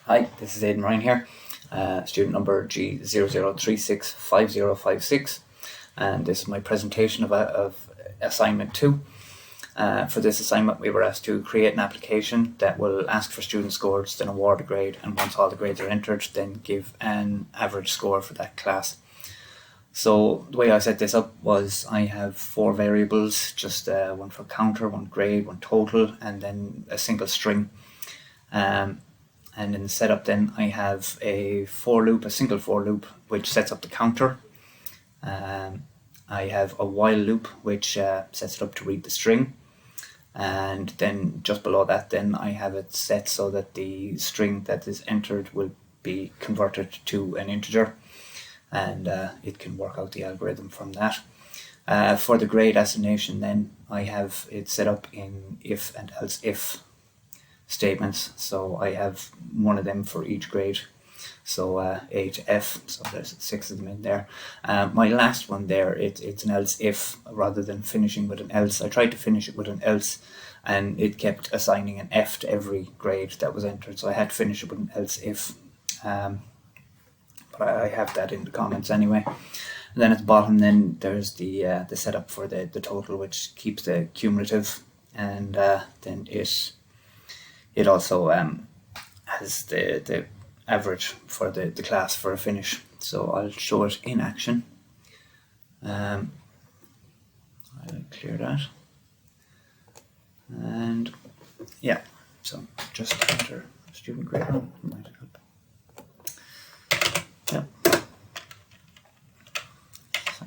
Hi, this is Aidan Ryan here, student number G00365056, and this is my presentation of assignment 2. For this assignment we were asked to create an application that will ask for student scores, then award a grade, and once all the grades are entered, then give an average score for that class. So the way I set this up was I have 4 variables, just one for counter, one grade, one total, and then a single string. And in the setup then I have a single for loop, which sets up the counter. I have a while loop, which sets it up to read the string. And then just below that then I have it set so that the string that is entered will be converted to an integer, and it can work out the algorithm from that. For the grade assignation then I have it set up in if and else if statements, so I have one of them for each grade, so A to F, so there's 6 of them in there. My last one there, it's an else if rather than finishing with an else. I tried to finish it with an else and it kept assigning an F to every grade that was entered, so I had to finish it with an else if, but I have that in the comments anyway. And then at the bottom then there's the setup for the total, which keeps the cumulative, and then it also has the average for the class for a finish. So I'll show it in action. I'll clear that. And yeah, so just enter student grade. Might help. Yeah. So.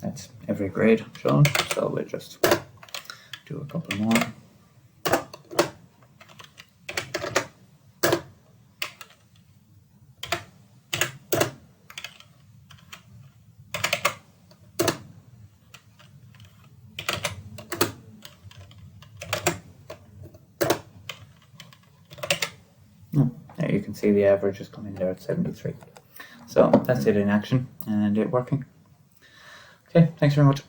That's every grade shown, so we'll just do a couple more. There you can see the average is coming there at 73. So that's it in action and it working. Okay, thanks very much.